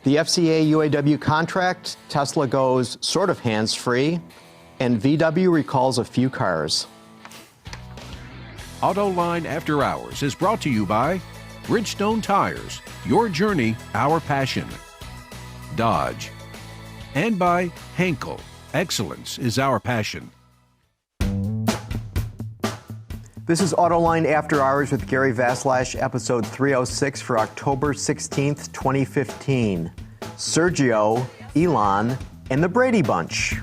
The FCA UAW contract, Tesla goes sort of hands-free, and VW recalls a few cars. Autoline After Hours is brought to you by Bridgestone Tires, your journey, our passion. Dodge. And by Henkel, excellence is our passion. This is Autoline After Hours with Gary Vasilash, episode 306 for October 16th, 2015. Sergio, Elon, and the Brady Bunch.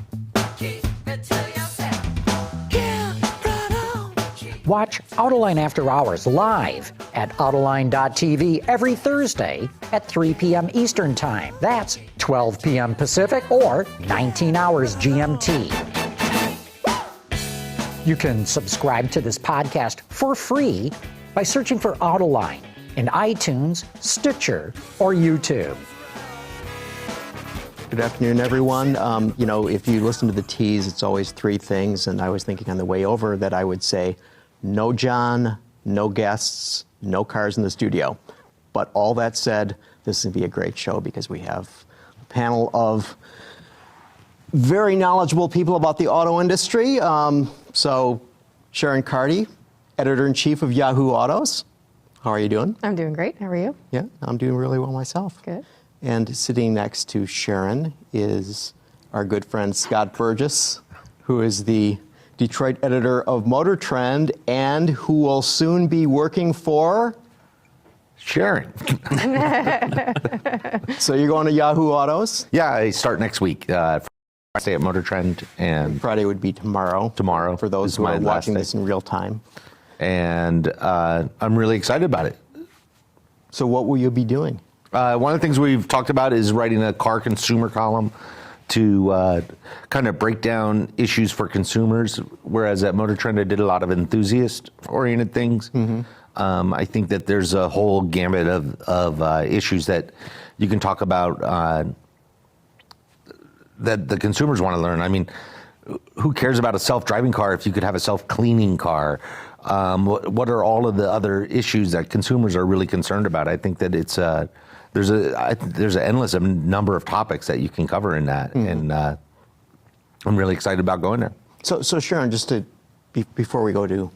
Watch Autoline After Hours live at Autoline.tv every Thursday at 3 p.m. Eastern Time. That's 12 p.m. Pacific or 19 hours GMT. You can subscribe to this podcast for free by searching for Autoline in iTunes, Stitcher, or YouTube. Good afternoon, everyone. If you listen to the tease, it's always three things, and I was thinking on the way over that I would say, no John, no guests, no cars in the studio. But all that said, this is going to be a great show because we have a panel of very knowledgeable people about the auto industry. So, Sharon Carty, editor-in-chief of Yahoo Autos. How are you doing? I'm doing great. How are you? Yeah, I'm doing really well myself. Good. And sitting next to Sharon is our good friend Scott Burgess, who is the Detroit editor of Motor Trend and who will soon be working for Sharon. So you're going to Yahoo Autos? Yeah, I start next week. Friday at Motor Trend, and Friday would be tomorrow. Tomorrow. For those who are watching this in real time. And I'm really excited about it. So what will you be doing? One of the things we've talked about is writing a car consumer column to kind of break down issues for consumers, whereas at Motor Trend I did a lot of enthusiast-oriented things. Mm-hmm. I think that there's a whole gamut of issues that you can talk about that the consumers want to learn. I mean, who cares about a self-driving car if you could have a self-cleaning car? What are all of the other issues that consumers are really concerned about? I think that it's there's an endless number of topics that you can cover in that, mm-hmm. and I'm really excited about going there. So Sharon, just to before we go to,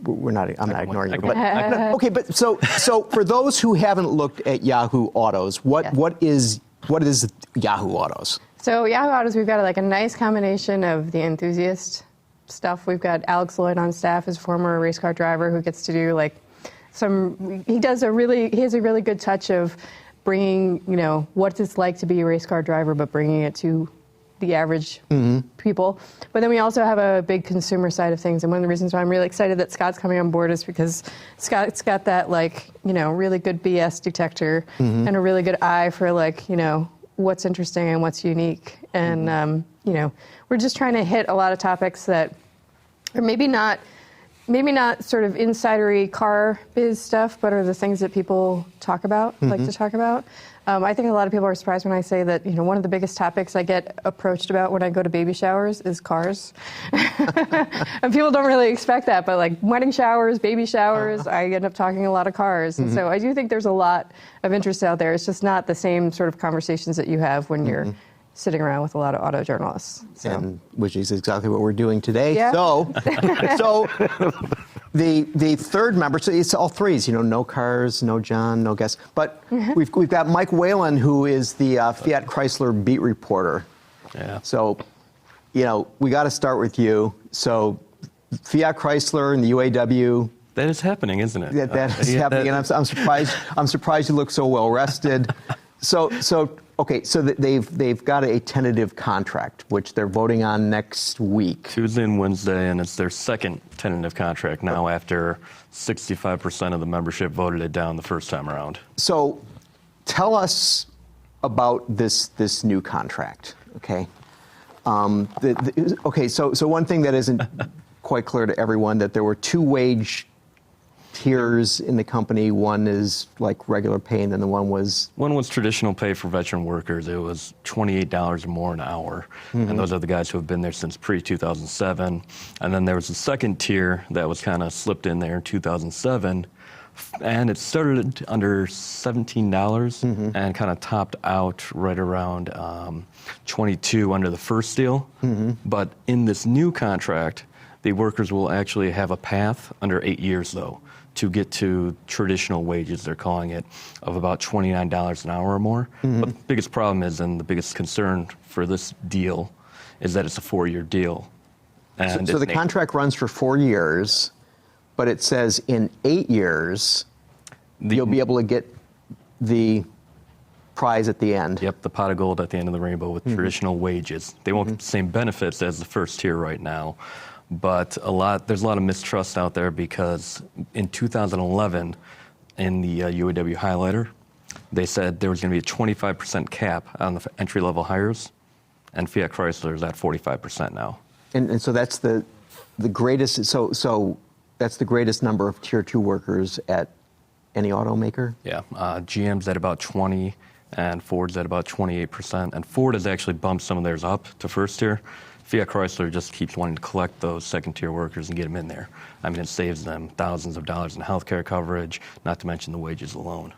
I'm not ignoring you, but okay. But so for those who haven't looked at Yahoo Autos, what is Yahoo Autos? So Yahoo Autos, we've got a nice combination of the enthusiast stuff. We've got Alex Lloyd on staff as former race car driver who gets to do he has a really good touch of bringing, what it's like to be a race car driver, but bringing it to the average mm-hmm. people. But then we also have a big consumer side of things. And one of the reasons why I'm really excited that Scott's coming on board is because Scott's got that really good BS detector mm-hmm. and a really good eye for what's interesting and what's unique. And, mm-hmm. We're just trying to hit a lot of topics that are maybe not sort of insidery car biz stuff, but are the things that people talk about, mm-hmm. like to talk about. I think a lot of people are surprised when I say that, one of the biggest topics I get approached about when I go to baby showers is cars. And people don't really expect that, but wedding showers, baby showers, I end up talking a lot of cars. Mm-hmm. And so I do think there's a lot of interest out there. It's just not the same sort of conversations that you have when you're mm-hmm. sitting around with a lot of auto journalists. So. And which is exactly what we're doing today. Yeah. So the third member, so it's all threes, no cars, no John, no guests. But mm-hmm. we've got Mike Wayland, who is the Fiat Chrysler beat reporter. Yeah. So, we got to start with you. So Fiat Chrysler and the UAW. That is happening, isn't it? That is happening, and I'm surprised. I'm surprised you look so well rested. Okay, so they've got a tentative contract, which they're voting on next week. Tuesday and Wednesday, and it's their second tentative contract now after 65% of the membership voted it down the first time around. So tell us about this new contract, okay? So one thing that isn't quite clear to everyone, that there were two wage tiers in the company. One is regular pay, and then the one was traditional pay for veteran workers. It was $28 or more an hour, mm-hmm. and those are the guys who have been there since pre-2007. And then there was a second tier that was kind of slipped in there in 2007 And it started under $17 and kind of topped out right around $22 under the first deal. But in this new contract, the workers will actually have a path under 8 years, though, to get to traditional wages, they're calling it, of about $29 an hour or more. But the biggest problem is, and the biggest concern for this deal, is that it's a 4-year deal. And So the contract runs for 4 years, but it says in 8 years, you'll be able to get the prize at the end. Yep, the pot of gold at the end of the rainbow with traditional wages. They won't get the same benefits as the first tier right now, but there's a lot of mistrust out there because in 2011, in the UAW highlighter, they said there was going to be a 25% cap on the entry-level hires, and Fiat Chrysler is at 45% now. And so that's the greatest. So that's the greatest number of tier 2 workers at any automaker. Yeah, GM's at about 20, and Ford's at about 28%. And Ford has actually bumped some of theirs up to first tier. Fiat Chrysler just keeps wanting to collect those second tier workers and get them in there. I mean, it saves them thousands of dollars in healthcare coverage, not to mention the wages alone.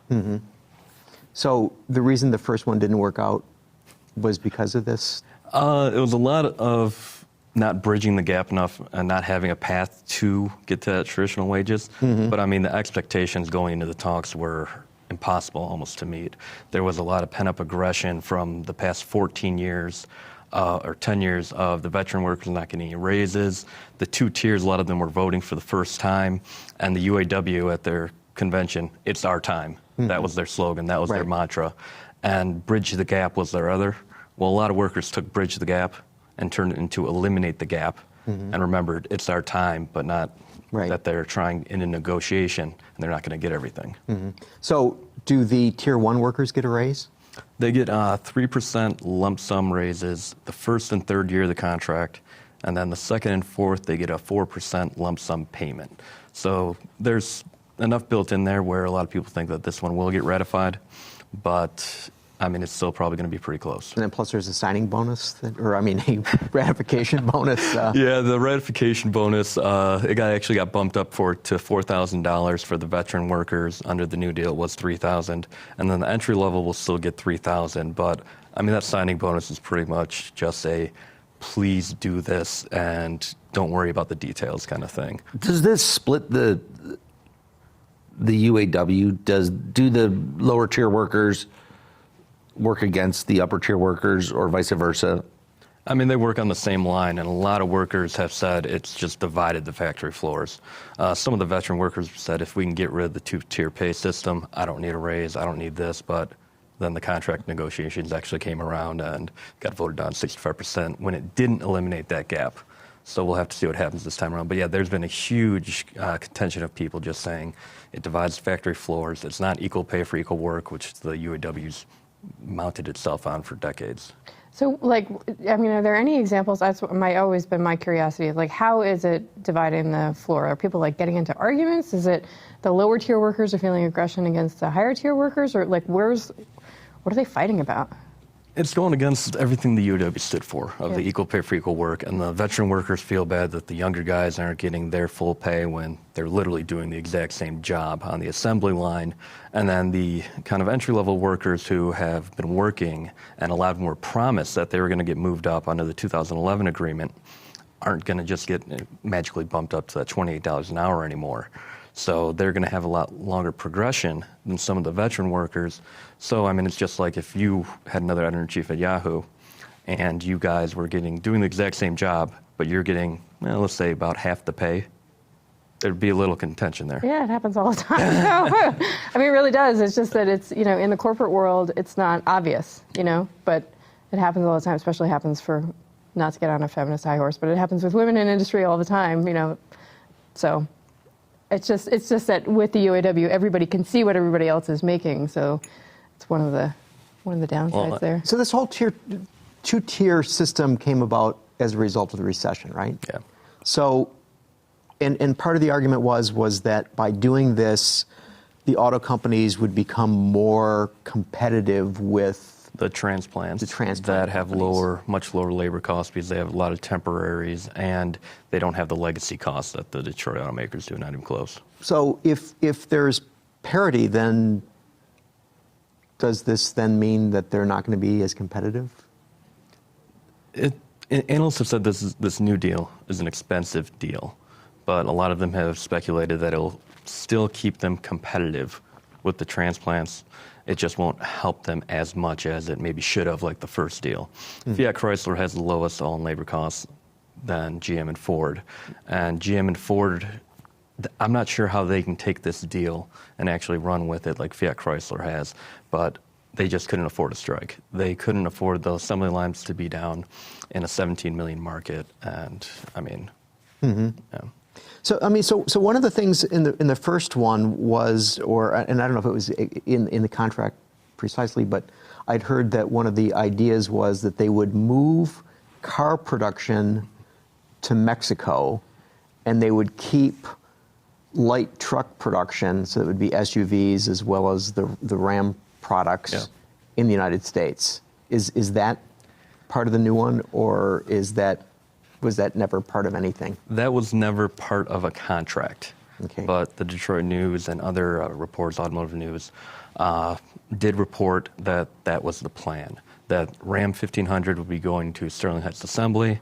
So the reason the first one didn't work out was because of this? It was a lot of not bridging the gap enough and not having a path to get to that traditional wages. But I mean, the expectations going into the talks were impossible almost to meet. There was a lot of pent-up aggression from the past 14 years or 10 years of the veteran workers not getting any raises. The 2 tiers, a lot of them were voting for the first time. And the UAW at their convention, it's our time. That was their slogan. That was their mantra. And bridge the gap was their other. Well, a lot of workers took bridge the gap and turned it into eliminate the gap and remembered it's our time, but not that they're trying in a negotiation and they're not going to get everything. So do the tier 1 workers get a raise? They get 3% lump sum raises the first and third year of the contract, and then the second and fourth, they get a 4% lump sum payment. So there's enough built in there where a lot of people think that this one will get ratified, but I mean, it's still probably going to be pretty close. And then plus there's a signing bonus, a ratification bonus. Yeah, the ratification bonus, it actually got bumped up to $4,000 for the veteran workers. Under the new deal, it was $3,000. And then the entry level will still get $3,000. But, I mean, that signing bonus is pretty much just a please do this and don't worry about the details kind of thing. Does this split the UAW? Do the lower tier workers work against the upper tier workers or vice versa? I mean, they work on the same line, and a lot of workers have said it's just divided the factory floors. Some of the veteran workers said if we can get rid of the 2-tier pay system, I don't need a raise, I don't need this, but then the contract negotiations actually came around and got voted down 65% when it didn't eliminate that gap. So we'll have to see what happens this time around. But yeah, there's been a huge contention of people just saying it divides factory floors, it's not equal pay for equal work, which the UAW's mounted itself on for decades. So, like, I mean, are there any examples? That's always been my curiosity. Like, how is it dividing the floor? Are people like getting into arguments? Is it the lower tier workers are feeling aggression against the higher tier workers, or like, what are they fighting about? It's going against everything the UAW stood for, of the equal pay for equal work, and the veteran workers feel bad that the younger guys aren't getting their full pay when they're literally doing the exact same job on the assembly line. And then the kind of entry-level workers who have been working, and a lot of them were promised that they were going to get moved up under the 2011 agreement, aren't going to just get magically bumped up to that $28 an hour anymore. So they're going to have a lot longer progression than some of the veteran workers. So, I mean, it's just like if you had another editor-in-chief at Yahoo and you guys were doing the exact same job, but you're getting, well, let's say about half the pay, there'd be a little contention there. Yeah, it happens all the time. I mean, it really does. It's just that it's, in the corporate world, it's not obvious, but it happens all the time, especially happens for, not to get on a feminist high horse, but it happens with women in industry all the time, so. It's just that with the UAW, everybody can see what everybody else is making, so it's one of the downsides there. So this whole 2-tier system came about as a result of the recession, right? Yeah. So, and part of the argument was that by doing this, the auto companies would become more competitive with The transplants. The transplant that have companies. much lower labor costs because they have a lot of temporaries and they don't have the legacy costs that the Detroit automakers do, not even close. So if there's parity, then does this then mean that they're not going to be as competitive? Analysts have said this new deal is an expensive deal, but a lot of them have speculated that it'll still keep them competitive with the transplants. It just won't help them as much as it maybe should have, like the first deal. Fiat Chrysler has the lowest all-in labor costs than GM and Ford. And GM and Ford, I'm not sure how they can take this deal and actually run with it like Fiat Chrysler has, but they just couldn't afford a strike. They couldn't afford the assembly lines to be down in a 17 million market. And I mean, yeah. So so one of the things in the first one was, and I don't know if it was in the contract precisely, but I'd heard that one of the ideas was that they would move car production to Mexico, and they would keep light truck production, so it would be SUVs as well as the Ram products in the United States. Is that part of the new one, or was that never part of anything? That was never part of a contract. Okay. But the Detroit News and other reports, Automotive News, did report that that was the plan, that Ram 1500 would be going to Sterling Heights Assembly,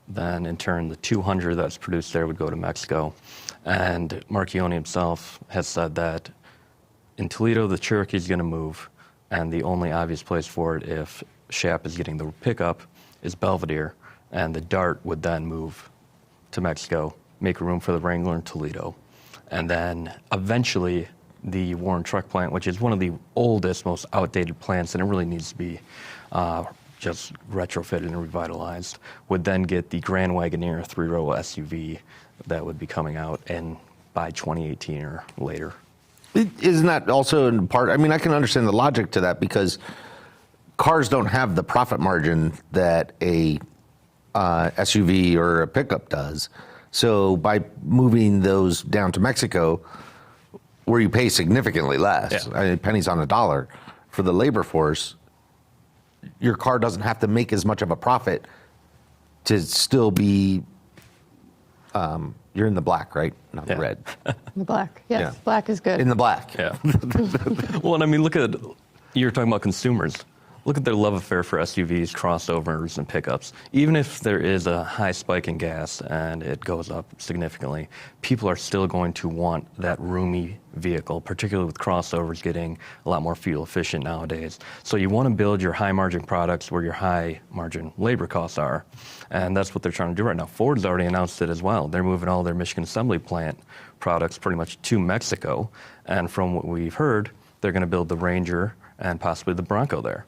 then in turn the 200 that's produced there would go to Mexico. And Marchione himself has said that in Toledo, the Cherokee is going to move, and the only obvious place for it if Shap is getting the pickup is Belvedere, and the Dart would then move to Mexico, make room for the Wrangler in Toledo. And then eventually the Warren truck plant, which is one of the oldest, most outdated plants, and it really needs to be just retrofitted and revitalized, would then get the Grand Wagoneer 3-row SUV that would be coming out by 2018 or later. Isn't that also in part? I mean, I can understand the logic to that because cars don't have the profit margin that a SUV or a pickup does. So by moving those down to Mexico, where you pay significantly less, I mean, pennies on a dollar for the labor force, your car doesn't have to make as much of a profit to still be, you're in the black, right? Not the red. In the black, yes, Yeah. black is good. In the black. Yeah. Well, and I mean, you're talking about consumers. Look at their love affair for SUVs, crossovers, and pickups. Even if there is a high spike in gas and it goes up significantly, people are still going to want that roomy vehicle, particularly with crossovers getting a lot more fuel efficient nowadays. So you want to build your high margin products where your high margin labor costs are. And that's what they're trying to do right now. Ford's already announced it as well. They're moving all their Michigan Assembly plant products pretty much to Mexico. And from what we've heard, they're going to build the Ranger and possibly the Bronco there.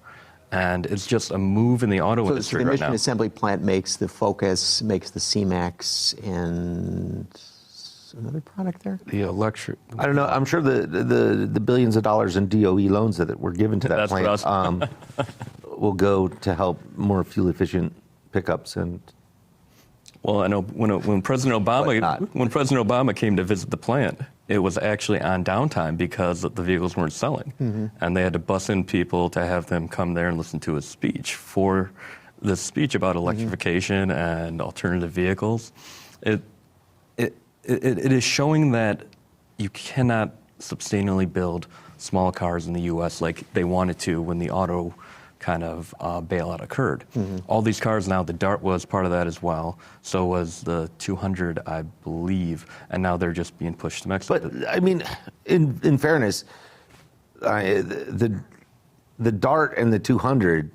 And it's just a move in the auto industry the right Michigan now. Assembly plant makes the Focus, makes the C-Max, and another product there? The electric. I don't know. I'm sure the billions of dollars in DOE loans that were given to that That's plant will go to help more fuel efficient pickups and. Well, I know when President Obama came to visit the plant, it was actually on downtime because the vehicles weren't selling, and they had to bus in people to have them come there and listen to his speech. For this speech about electrification and alternative vehicles, it is showing that you cannot sustainably build small cars in the U.S. like they wanted to when the auto kind of bailout occurred. All these cars now, the Dart was part of that as well. So was the 200, I believe, and now they're just being pushed to Mexico. But I mean, in fairness, the Dart and the 200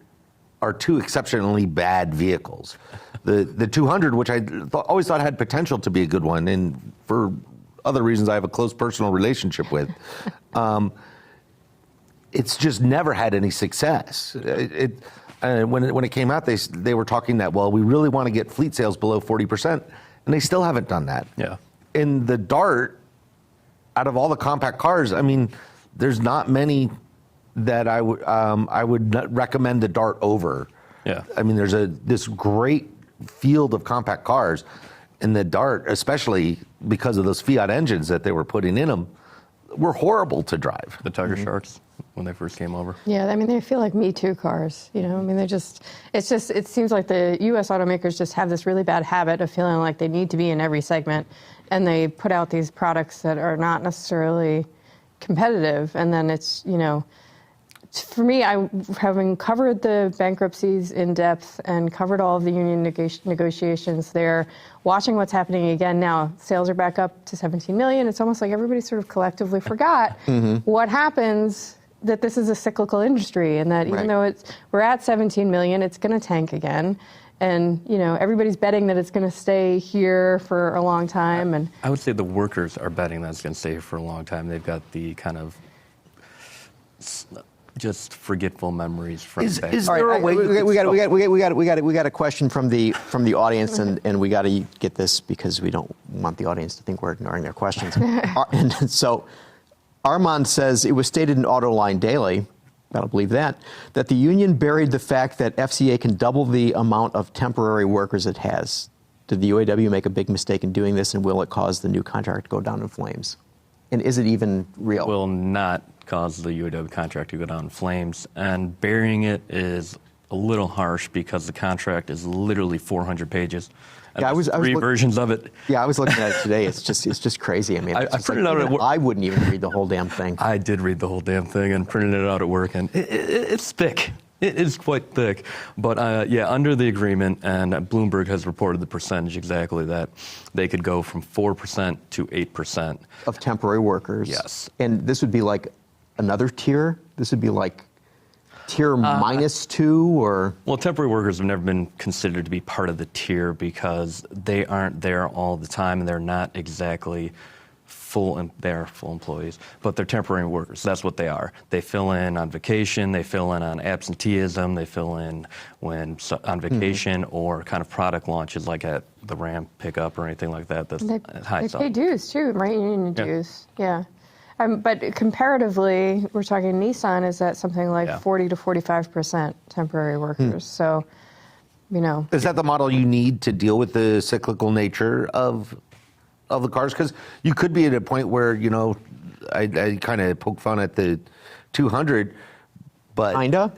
are two exceptionally bad vehicles. The 200, which I always thought had potential to be a good one, and for other reasons I have a close personal relationship with. It's just never had any success. When it came out, they were talking that, well, we really want to get fleet sales below 40%, and they still haven't done that. Yeah. In the Dart, out of all the compact cars, I mean, there's not many that I would not recommend the Dart over. Yeah. I mean, there's this great field of compact cars, and the Dart, especially because of those Fiat engines that they were putting in them, were horrible to drive. The Tiger Sharks. when they first came over. Yeah, I mean, they feel like Me Too cars, you know? I mean, it seems like the U.S. automakers just have this really bad habit of feeling like they need to be in every segment, and they put out these products that are not necessarily competitive, and then it's, you know, for me, having covered the bankruptcies in depth and covered all of the union negotiations there, watching what's happening again now, sales are back up to 17 million. It's almost like everybody sort of collectively forgot what happens, that this is a cyclical industry, and that even though we're at 17 million, it's going to tank again. And, you know, everybody's betting that it's going to stay here for a long time. And I would say the workers are betting that it's going to stay here for a long time. They've got the kind of just forgetful memories from back. Is there a way? We got a question from the audience, and we got to get this because we don't want the audience to think we're ignoring their questions. And so Armand says, it was stated in Autoline Daily, I don't believe that the union buried the fact that FCA can double the amount of temporary workers it has. Did the UAW make a big mistake in doing this, and will it cause the new contract to go down in flames? And is it even real? It will not cause the UAW contract to go down in flames. And burying it is a little harsh because the contract is literally 400 pages. And Yeah, I was three versions of it. Yeah, I was looking at it today. It's just crazy. I mean, I printed out at work. I wouldn't even read the whole damn thing. I did read the whole damn thing and printed it out at work, and it's thick. It is quite thick. But yeah, under the agreement, and Bloomberg has reported the percentage exactly, that they could go from 4% to 8%. Of temporary workers. Yes. And this would be like another tier? This would be like tier -2 or? Well, temporary workers have never been considered to be part of the tier because they aren't there all the time, and they're not exactly they're full employees, but they're temporary workers. That's what they are. They fill in on vacation, they fill in on absenteeism, they fill in when on vacation or kind of product launches like at the Ram pickup or anything like that. That's high. They pay dues too, right? Union dues. Yeah. But comparatively, we're talking Nissan is at something like 40 to 45% temporary workers. So, you know. Is that the model you need to deal with the cyclical nature of the cars? Because you could be at a point where, you know, I kind of poke fun at the 200, but Kinda?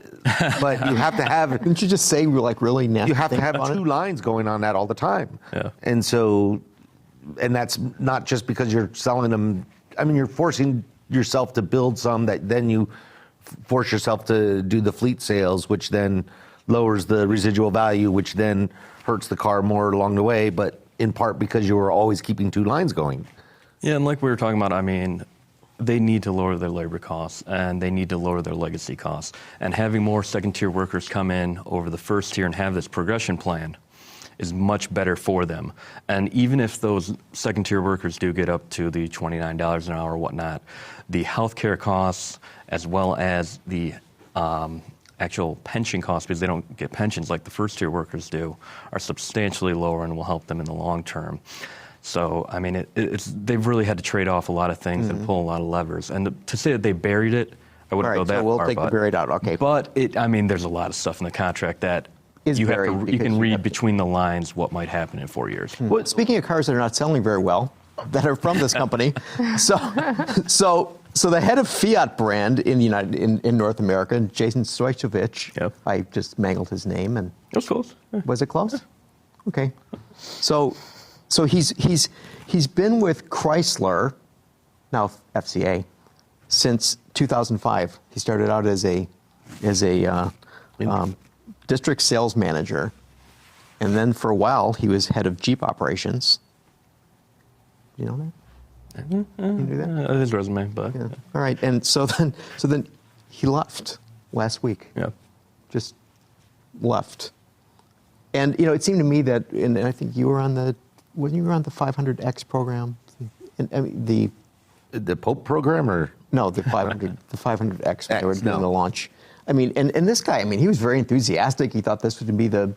But you have to have. Didn't you just say we're like really nasty? You have to have about two lines going on that all the time. Yeah. And so, and that's not just because you're selling them. I mean, you're forcing yourself to build some that then you force yourself to do the fleet sales, which then lowers the residual value, which then hurts the car more along the way, but in part because you were always keeping two lines going. Yeah, and like we were talking about, I mean, they need to lower their labor costs and they need to lower their legacy costs. And having more second-tier workers come in over the first tier and have this progression plan is much better for them. And even if those second-tier workers do get up to the $29 an hour or whatnot, the healthcare costs as well as the actual pension costs, because they don't get pensions like the first-tier workers do, are substantially lower and will help them in the long term. So, I mean, they've really had to trade off a lot of things and pull a lot of levers. And to say that they buried it, I wouldn't go that far. So we'll take the buried out, okay. But, I mean, there's a lot of stuff in the contract that you can read between the lines what might happen in 4 years. Well, speaking of cars that are not selling very well, that are from this company, so the head of Fiat Brand in North America, Jason Stoychevich, I just mangled his name, and it was close. Yeah. Was it close? Yeah. Okay, so he's been with Chrysler, now FCA, since 2005. He started out as a district sales manager, and then for a while he was head of Jeep operations. You know that? You knew that? His resume, but yeah. All right, and so then he left last week. Yeah, just left. And you know, it seemed to me that, and I think you were on the 500X program, and I mean the Pope program, or no, the 500X when they were doing the launch. I mean, and this guy, I mean, he was very enthusiastic. He thought this would be the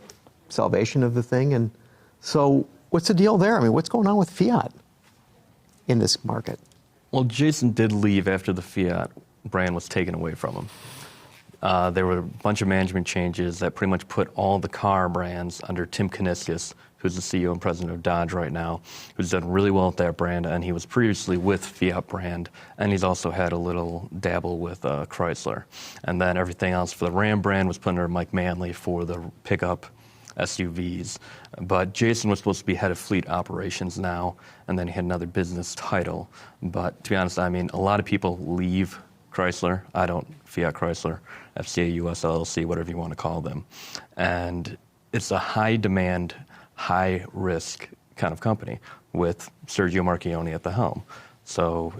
salvation of the thing. And so, what's the deal there? I mean, what's going on with Fiat in this market? Well, Jason did leave after the Fiat brand was taken away from him. There were a bunch of management changes that pretty much put all the car brands under Tim Kuniskis, who's the CEO and president of Dodge right now, who's done really well at that brand, and he was previously with Fiat Brand, and he's also had a little dabble with Chrysler. And then everything else for the Ram brand was put under Mike Manley for the pickup SUVs. But Jason was supposed to be head of fleet operations now, and then he had another business title. But to be honest, I mean, a lot of people leave Chrysler. I don't, Fiat Chrysler, FCA US LLC, whatever you want to call them. And it's a high demand, high risk kind of company with Sergio Marchionne at the helm. So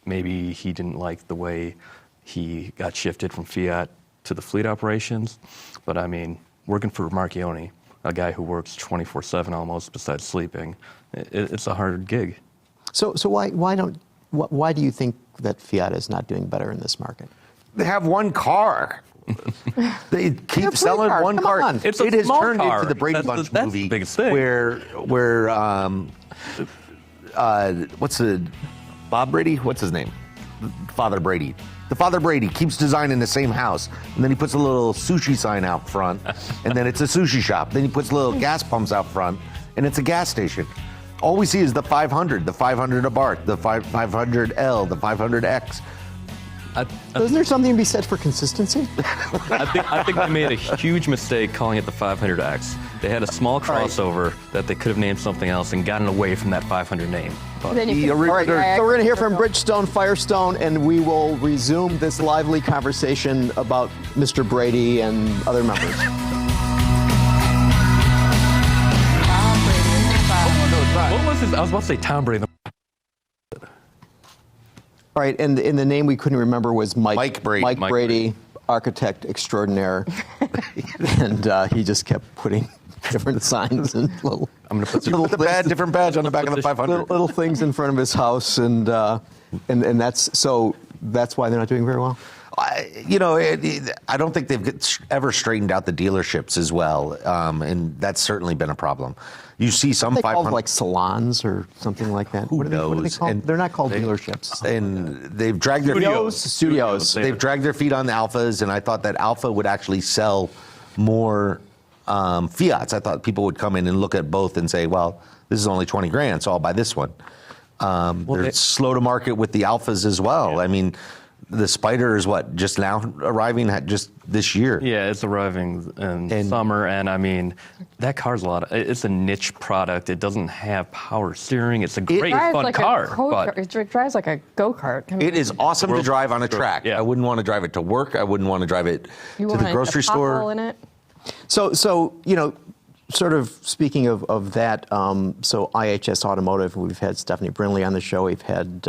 maybe he didn't like the way he got shifted from Fiat to the fleet operations. But I mean, working for Marchionne, a guy who works 24/7 almost besides sleeping, it's a hard gig. So why do you think that Fiat is not doing better in this market? They have one car. They keep selling one Come car. on. It has turned car. into the Brady Bunch That's movie, the biggest thing. where what's the Bob Brady? What's his name? Father Brady. The Father Brady keeps designing the same house, and then he puts a little sushi sign out front, and then it's a sushi shop. Then he puts little gas pumps out front, and it's a gas station. All we see is the 500, the 500 Abarth, the 500L, the 500X. Isn't there something to be said for consistency? I think they made a huge mistake calling it the 500X. They had a small crossover that they could have named something else and gotten away from that 500 name. But Then you All right, so we're going to hear from Bridge. Bridgestone, Firestone, and we will resume this lively conversation about Mr. Brady and other members. what was his? I was about to say Tom Brady. All right, and the name we couldn't remember was Mike Brady. Mike Brady, architect extraordinaire, and he just kept putting different signs and little. I'm going to put Different badge on the back of the 500. little things in front of his house, and that's why they're not doing very well. I don't think they've ever straightened out the dealerships as well, and that's certainly been a problem. You see some They 500 called like salons or something like that. What are they knows? called? And they're not called dealerships. and they've dragged their Studios. They've dragged their feet on the Alphas, and I thought that Alpha would actually sell more Fiats. I thought people would come in and look at both and say, well, this is only 20 grand, so I'll buy this one. They're slow to market with the Alphas as well. I mean, the Spider is just now arriving just this year. Yeah, it's arriving in summer, and I mean, that car's it's a niche product. It doesn't have power steering. It's a great, fun car. It drives like a go-kart. I mean, It is awesome to drive on a track. Yeah. I wouldn't want to drive it to work. I wouldn't want to drive it you to want the grocery a store. pothole in it? So sort of speaking of that, so IHS Automotive, we've had Stephanie Brinley on the show. We've had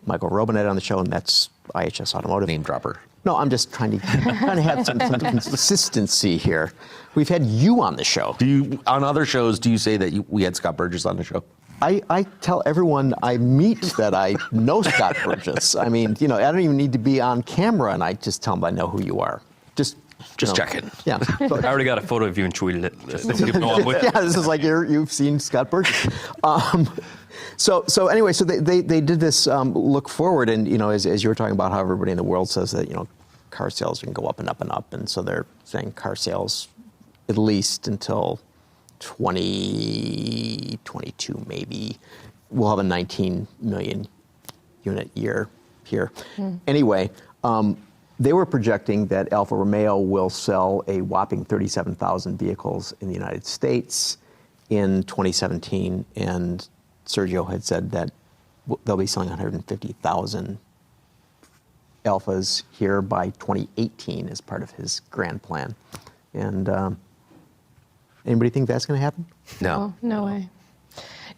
Michael Robinet on the show, and that's IHS Automotive. Name dropper. No, I'm just trying to have some consistency here. We've had you on the show. On other shows, do you say that we had Scott Burgess on the show? I tell everyone I meet that I know Scott Burgess. I mean, I don't even need to be on camera, and I just tell them I know who you are. Just checking. Yeah. I already got a photo of you and tweeted it. Yeah, this is like you've seen Scott Burgess. So anyway, so they did this look forward, and as you were talking about how everybody in the world says that car sales can go up and up and up, and so they're saying car sales at least until 2022 maybe we'll have a 19 million unit year here. Anyway. They were projecting that Alfa Romeo will sell a whopping 37,000 vehicles in the United States in 2017, and Sergio had said that they'll be selling 150,000 Alphas here by 2018 as part of his grand plan. And anybody think that's going to happen? No. Oh, no way.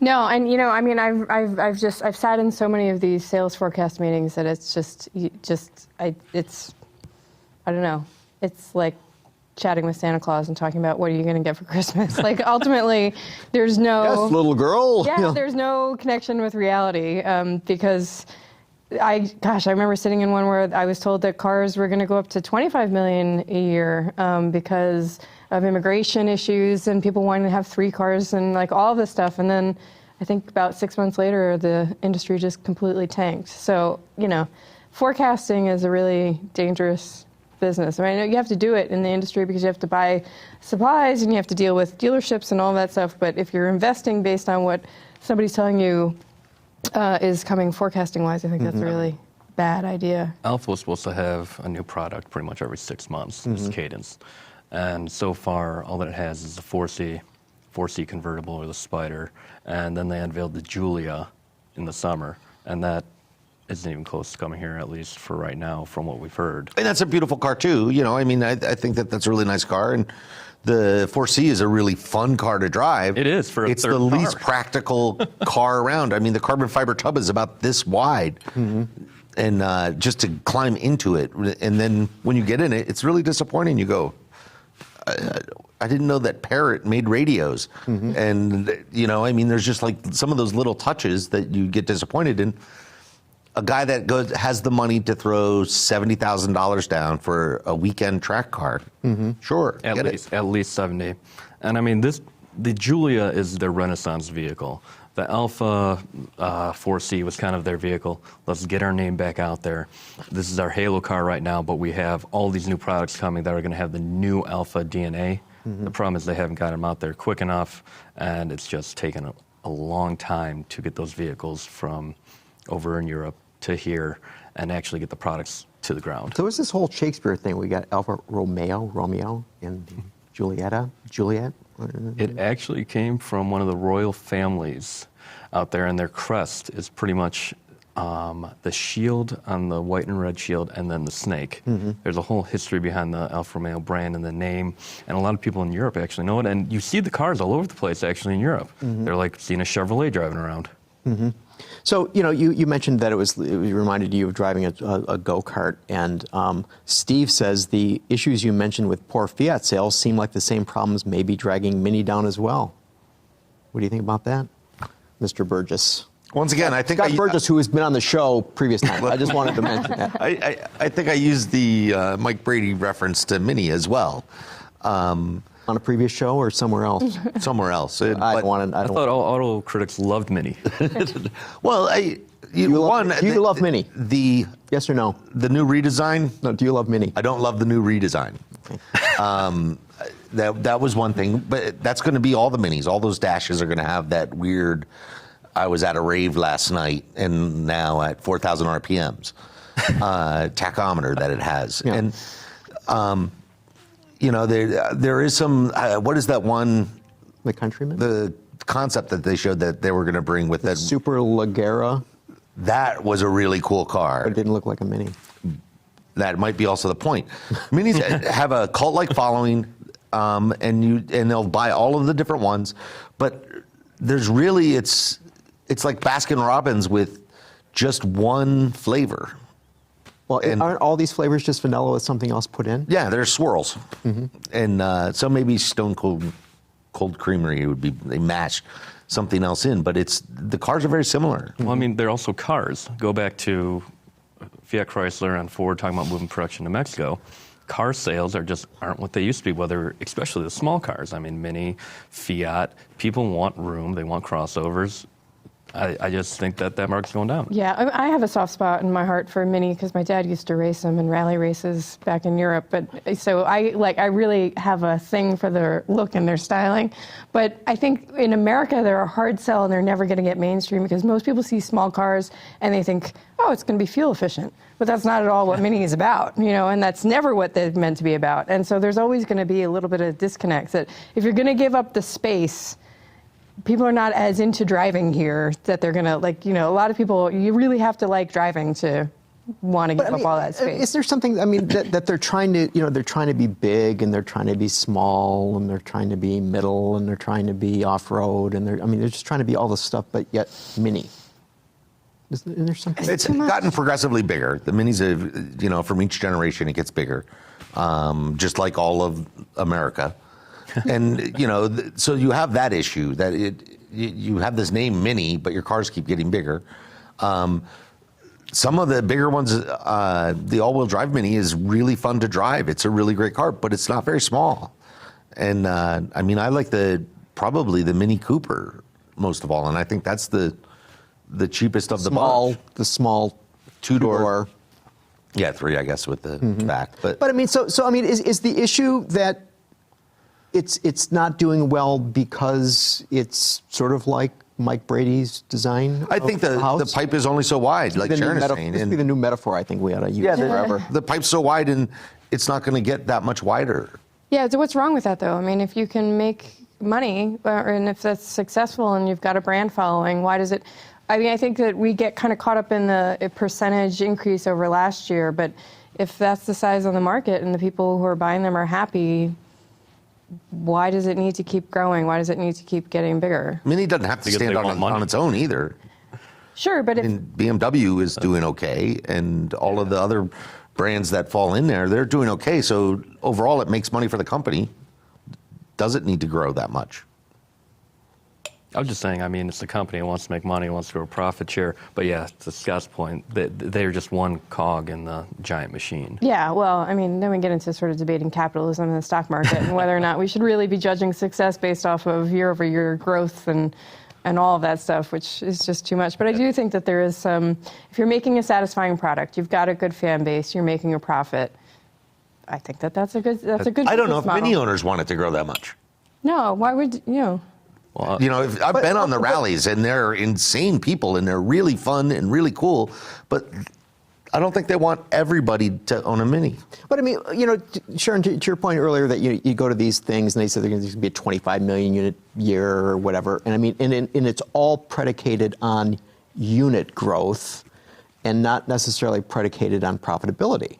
No, and I mean, I've sat in so many of these sales forecast meetings that it's I don't know. It's like chatting with Santa Claus and talking about what are you going to get for Christmas. Like ultimately, there's no Yes, little girl. Yeah, there's no connection with reality because I remember sitting in one where I was told that cars were going to go up to 25 million a year because of immigration issues and people wanting to have 3 cars and like all of this stuff. And then I think about 6 months later, the industry just completely tanked. So, forecasting is a really dangerous business. I mean, you have to do it in the industry because you have to buy supplies and you have to deal with dealerships and all that stuff. But if you're investing based on what somebody's telling you is coming forecasting-wise, I think that's a really bad idea. Alpha was supposed to have a new product pretty much every 6 months, this cadence. And so far, all that it has is the 4C convertible or the Spider. And then they unveiled the Giulia in the summer. And that isn't even close to coming here, at least for right now, from what we've heard. And that's a beautiful car, too. You know, I mean, I think that's a really nice car. And the 4C is a really fun car to drive. It is for a It's third the car. least practical car around. I mean, the carbon fiber tub is about this wide. And just to climb into it. And then when you get in it, it's really disappointing. You go, I didn't know that Parrot made radios. And, you know, I mean, there's just like some of those little touches that you get disappointed in. A guy that has the money to throw $70,000 down for a weekend track car, sure, At least 70. And I mean, the Giulia is their Renaissance vehicle. The Alpha 4C was kind of their vehicle. Let's get our name back out there. This is our Halo car right now, but we have all these new products coming that are going to have the new Alpha DNA. The problem is they haven't got them out there quick enough, and it's just taken a long time to get those vehicles from over in Europe to here and actually get the products to the ground. So it's this whole Shakespeare thing. We got Alfa Romeo, and Juliet. It actually came from one of the royal families out there, and their crest is pretty much the shield on the white and red shield, and then the snake. There's a whole history behind the Alfa Romeo brand and the name, and a lot of people in Europe actually know it. And you see the cars all over the place actually in Europe. They're like seeing a Chevrolet driving around. So, you know, you mentioned that it reminded you of driving a go-kart, and Steve says the issues you mentioned with poor Fiat sales seem like the same problems may be dragging Mini down as well. What do you think about that, Mr. Burgess? Once again, I think Scott Burgess, who has been on the show previous time. I just wanted to mention that. I think I used the Mike Brady reference to Mini as well. On a previous show or somewhere else? Somewhere else. I thought all auto critics loved Mini. Well, do you love Mini? Yes or no? The new redesign? No, do you love Mini? I don't love the new redesign. That was one thing, but that's going to be all the Minis. All those dashes are going to have that weird, I was at a rave last night and now at 4,000 RPMs tachometer that it has. Yeah. And, you know, there is some, what is that one? The Countryman? The concept that they showed that they were going to bring with that. Super Leggera. That was a really cool car. It didn't look like a Mini. That might be also the point. Minis have a cult-like following, and they'll buy all of the different ones, but there's really, it's like Baskin Robbins with just one flavor. Well, aren't all these flavors just vanilla with something else put in? Yeah, they're swirls. And so maybe Stone Cold Creamery would be, they mash something else in, but the cars are very similar. Well, I mean, they're also cars. Go back to Fiat Chrysler and Ford talking about moving production to Mexico. Car sales aren't what they used to be, especially the small cars. I mean, Mini, Fiat, people want room, they want crossovers. I just think that market's going down. Yeah, I have a soft spot in my heart for Mini because my dad used to race them in rally races back in Europe. But so I really have a thing for their look and their styling. But I think in America they're a hard sell and they're never going to get mainstream because most people see small cars and they think, oh, it's going to be fuel efficient. But that's not at all what Mini is about, you know, and that's never what they're meant to be about. And so there's always going to be a little bit of disconnect that if you're going to give up the space, people are not as into driving here that they're going to, like, you know, a lot of people, you really have to like driving to want to give up all that space. Is there something, I mean, that they're trying to, you know, they're trying to be big and they're trying to be small and they're trying to be middle and they're trying to be off-road and they're just trying to be all this stuff, but yet Mini. Isn't there something? It's gotten progressively bigger. The Minis have, you know, from each generation it gets bigger, just like all of America. And, you know, so you have that issue that you have this name Mini, but your cars keep getting bigger. Some of the bigger ones, the all-wheel drive Mini is really fun to drive. It's a really great car, but it's not very small. And I mean, I like probably the Mini Cooper most of all, and I think that's the cheapest of the bunch. The small two-door. Yeah, 3, I guess, with the back. But I mean, so I mean, is the issue that it's not doing well because it's sort of like Mike Brady's design? I think the pipe is only so wide, like Sharon is saying. This would be the new metaphor I think we ought to use forever. The pipe's so wide, and it's not going to get that much wider. Yeah, so what's wrong with that, though? I mean, if you can make money, and if that's successful and you've got a brand following, why does it... I mean, I think that we get kind of caught up in the percentage increase over last year, but if that's the size of the market and the people who are buying them are happy, why does it need to keep growing? Why does it need to keep getting bigger? I mean, he doesn't have to stand on its own either. Sure, but BMW is doing okay, and all of the other brands that fall in there, they're doing okay. So overall, it makes money for the company. Does it need to grow that much? I was just saying, I mean, it's the company. It wants to make money. It wants to grow profit share. But yeah, to Scott's point, they're just one cog in the giant machine. Yeah, well, I mean, then we get into sort of debating capitalism and the stock market and whether or not we should really be judging success based off of year-over-year growth and all of that stuff, which is just too much. But I do think that there is some, if you're making a satisfying product, you've got a good fan base, you're making a profit, I think that's a good I don't know if business many model. owners want it to grow that much. No, why would, you know? Well, I've been on the rallies, and they're insane people, and they're really fun and really cool, but I don't think they want everybody to own a Mini. But I mean, Sharon, to your point earlier that you go to these things and they say there's going to be a 25 million unit year or whatever, and I mean, and it's all predicated on unit growth and not necessarily predicated on profitability.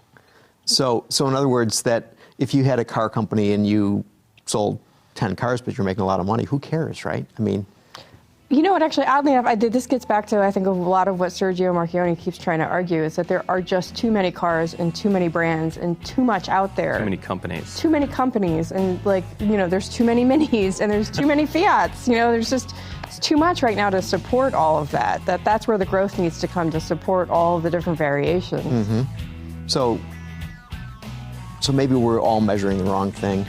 So in other words, that if you had a car company and you sold 10 cars, but you're making a lot of money, who cares, right? I mean... You know what, actually, oddly enough, this gets back to, I think, a lot of what Sergio Marchionne keeps trying to argue, is that there are just too many cars and too many brands and too much out there. Too many companies. Too many companies, and there's too many Minis, and there's too many Fiats. There's just it's too much right now to support all of that. That's where the growth needs to come, to support all of the different variations. Mm-hmm. So maybe we're all measuring the wrong thing.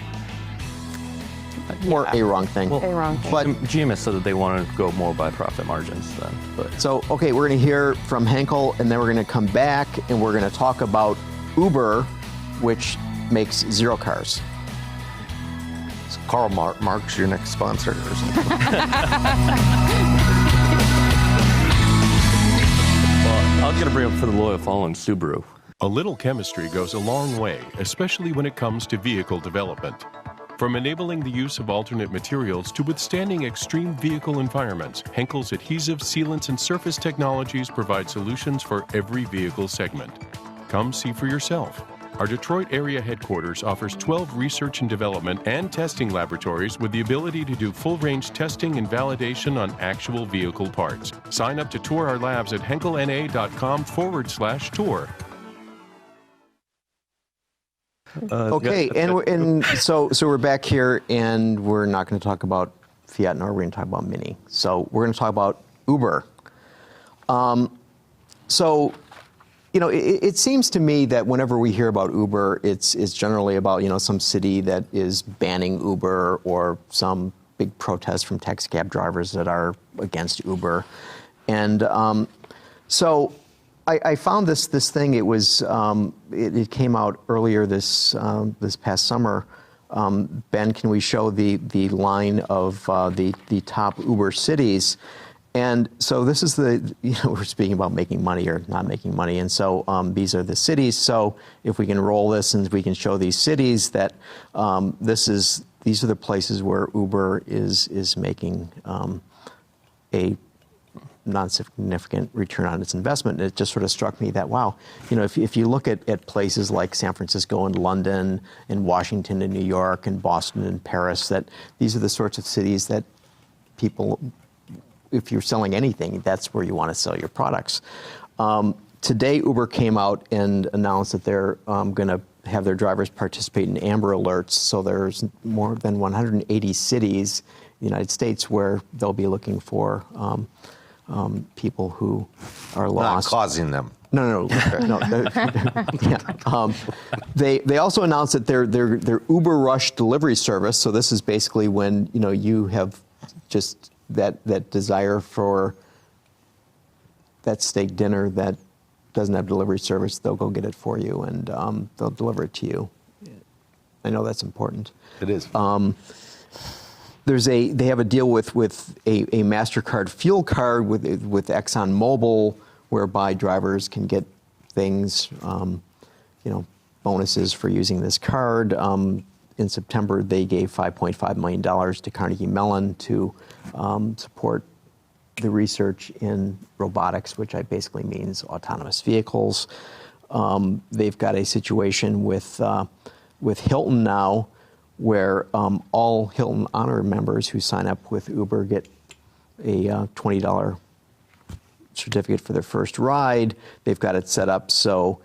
Or a wrong thing. Well, a wrong thing. But GM said that they want to go more by profit margins then. But. So, okay, we're going to hear from Henkel, and then we're going to come back, and we're going to talk about Uber, which makes 0 cars. Is Karl Marx your next sponsor or something? Well, I'm going to bring up for the loyal following Subaru. A little chemistry goes a long way, especially when it comes to vehicle development. From enabling the use of alternate materials to withstanding extreme vehicle environments, Henkel's adhesive, sealants, and surface technologies provide solutions for every vehicle segment. Come see for yourself. Our Detroit area headquarters offers 12 research and development and testing laboratories with the ability to do full-range testing and validation on actual vehicle parts. Sign up to tour our labs at henkelna.com/tour. Okay, and so we're back here, and we're not going to talk about Fiat, nor we're going to talk about Mini. So we're going to talk about Uber. It seems to me that whenever we hear about Uber, it's generally about some city that is banning Uber or some big protest from taxi cab drivers that are against Uber, and so. I found this thing. It was it came out earlier this past summer. Ben, can we show the line of the top Uber cities? And so this is we're speaking about making money or not making money, and so these are the cities. So if we can roll this and we can show these cities that these are the places where Uber is making a non-significant return on its investment. And it just sort of struck me that, wow, if you look at places like San Francisco and London and Washington and New York and Boston and Paris, that these are the sorts of cities that people, if you're selling anything, that's where you want to sell your products. Today, Uber came out and announced that they're going to have their drivers participate in Amber Alerts. So there's more than 180 cities in the United States where they'll be looking for people who are lost. Not causing them. No. Yeah. They also announced that their Uber Rush delivery service. So this is basically when you have just that desire for that steak dinner that doesn't have delivery service, they'll go get it for you, and they'll deliver it to you. I know that's important. It is. They have a deal with a MasterCard fuel card with ExxonMobil, whereby drivers can get things, bonuses for using this card. In September, they gave $5.5 million to Carnegie Mellon to support the research in robotics, which basically means autonomous vehicles. They've got a situation with Hilton now, where all Hilton Honor members who sign up with Uber get a $20 certificate for their first ride. They've got it set up so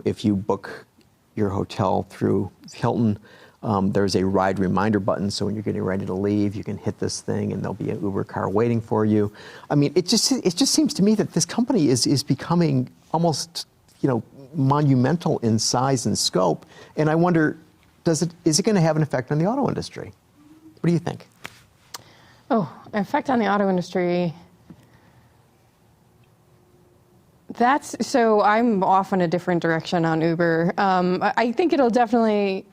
if you book your hotel through Hilton, there's a ride reminder button, so when you're getting ready to leave, you can hit this thing and there'll be an Uber car waiting for you. I mean, it just seems to me that this company is becoming almost, monumental in size and scope. And I wonder, is it going to have an effect on the auto industry? What do you think? Oh, effect on the auto industry. So I'm off in a different direction on Uber. I think it'll definitely,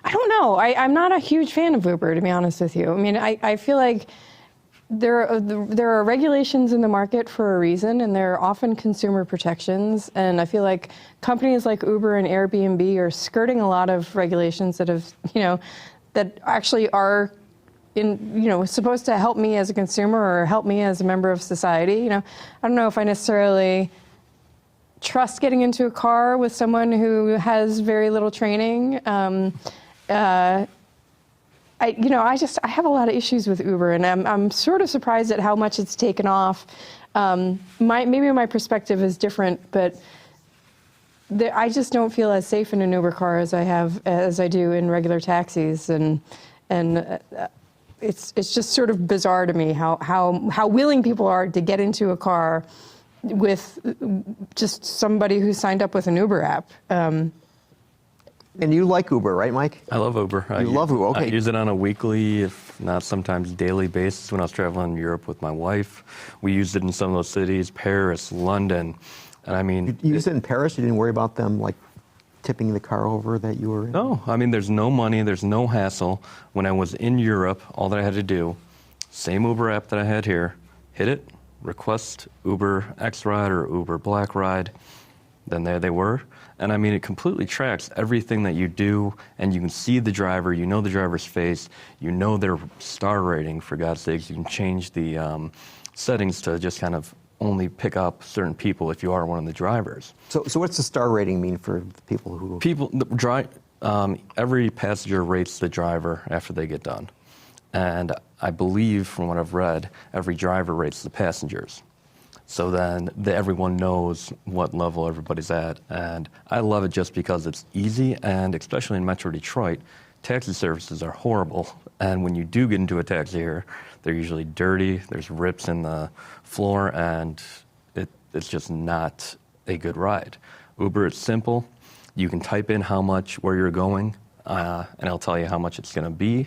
I don't know. I'm not a huge fan of Uber, to be honest with you. I mean, I feel like there are regulations in the market for a reason, and there are often consumer protections. And I feel like companies like Uber and Airbnb are skirting a lot of regulations that have, that actually are supposed to help me as a consumer or help me as a member of society. I don't know if I necessarily trust getting into a car with someone who has very little training. I have a lot of issues with Uber, and I'm sort of surprised at how much it's taken off. Maybe my perspective is different, but I just don't feel as safe in an Uber car as I do in regular taxis, and it's just sort of bizarre to me how willing people are to get into a car with just somebody who signed up with an Uber app. And you like Uber, right, Mike? I love Uber. You love Uber, okay. I use it on a weekly, if not sometimes daily basis. When I was traveling in Europe with my wife, we used it in some of those cities, Paris, London, and I mean... You used it in Paris? You didn't worry about them, like, tipping the car over that you were in? No, I mean, there's no money, there's no hassle. When I was in Europe, all that I had to do, same Uber app that I had here, hit it, request Uber X Ride or Uber Black Ride, then there they were. And I mean, it completely tracks everything that you do, and you can see the driver, you know the driver's face, you know their star rating, for God's sakes. You can change the settings to just kind of only pick up certain people if you are one of the drivers. So what's the star rating mean for the people who... Every passenger rates the driver after they get done. And I believe, from what I've read, every driver rates the passengers. So then everyone knows what level everybody's at. And I love it just because it's easy, and especially in Metro Detroit, taxi services are horrible. And when you do get into a taxi here, they're usually dirty, there's rips in the floor, and it's just not a good ride. Uber, it's simple. You can type in where you're going, and it'll tell you how much it's going to be.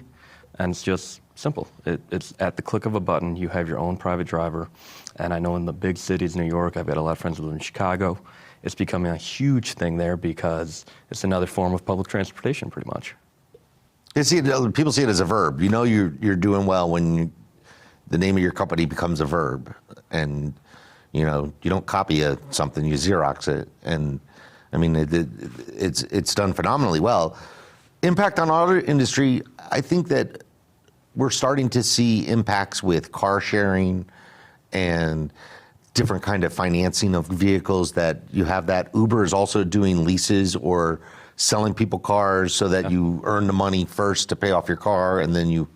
And it's just simple. It's at the click of a button. You have your own private driver. And I know in the big cities, New York, I've got a lot of friends who live in Chicago. It's becoming a huge thing there because it's another form of public transportation, pretty much. People see it as a verb. You know you're doing well when the name of your company becomes a verb. And, you don't copy something, you Xerox it. And, I mean, it's done phenomenally well. Impact on auto industry, I think that we're starting to see impacts with car sharing and different kind of financing of vehicles, that you have that. Uber is also doing leases or selling people cars so that you earn the money first to pay off your car, and then you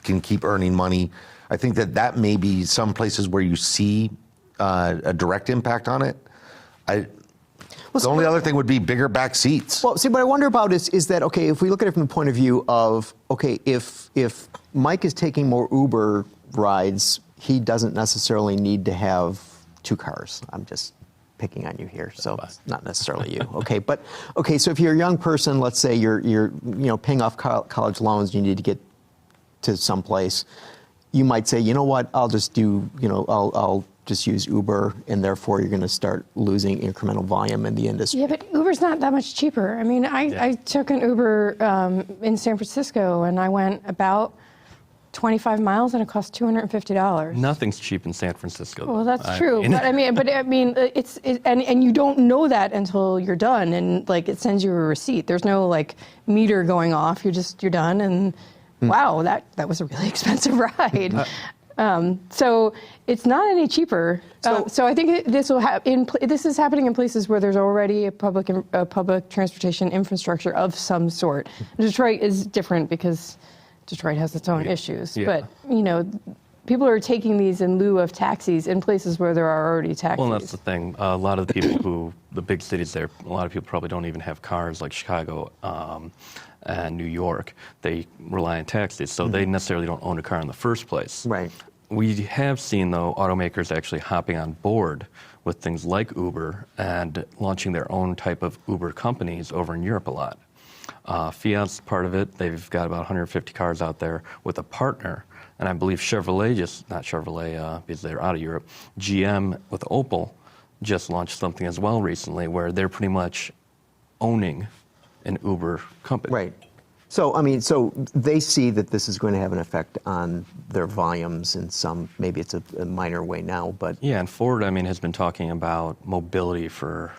can keep earning money. I think that may be some places where you see a direct impact on it. The only other thing would be bigger back seats. Well, see, what I wonder about is that, okay, if we look at it from the point of view of, okay, if Mike is taking more Uber rides, he doesn't necessarily need to have two cars. I'm just picking on you here, so it's not necessarily you. Okay, but, okay, so if you're a young person, let's say you're paying off college loans, you need to get to someplace, you might say, you know what, I'll just do, I'll just use Uber, and therefore you're going to start losing incremental volume in the industry. Yeah, but Uber's not that much cheaper. I mean, I took an Uber in San Francisco, and I went about 25 miles, and it cost $250. Nothing's cheap in San Francisco. Well, that's true. But I mean, and you don't know that until you're done, and like it sends you a receipt. There's no like meter going off. You're done, and wow, that was a really expensive ride. So it's not any cheaper. So I think this is happening in places where there's already a public transportation infrastructure of some sort. Detroit is different because Detroit has its own issues. Yeah. But, you know, people are taking these in lieu of taxis in places where there are already taxis. Well, that's the thing. A lot of the people the big cities there, a lot of people probably don't even have cars, like Chicago and New York. They rely on taxis, so they necessarily don't own a car in the first place. Right. We have seen, though, automakers actually hopping on board with things like Uber and launching their own type of Uber companies over in Europe a lot. Fiat's part of it. They've got about 150 cars out there with a partner. And I believe Chevrolet because they're out of Europe, GM with Opel just launched something as well recently where they're pretty much owning an Uber company. Right. So, I mean, so they see that this is going to have an effect on their volumes in some, maybe it's a minor way now, but... Yeah, and Ford, I mean, has been talking about mobility for...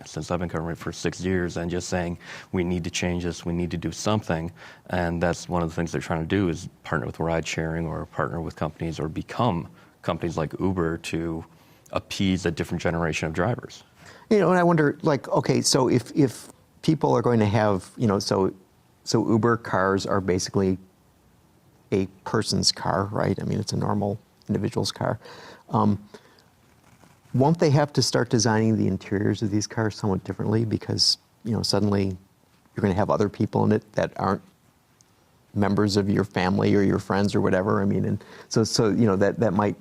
since I've been covering it for 6 years, and just saying we need to change this, we need to do something, and that's one of the things they're trying to do is partner with ride sharing or partner with companies or become companies like Uber to appease a different generation of drivers. You know, and I wonder, like, okay, so if people are going to have, you know, so Uber cars are basically a person's car, right? I mean, it's a normal individual's car. Won't they have to start designing the interiors of these cars somewhat differently because, you know, suddenly you're going to have other people in it that aren't members of your family or your friends or whatever? I mean, and so you know, that might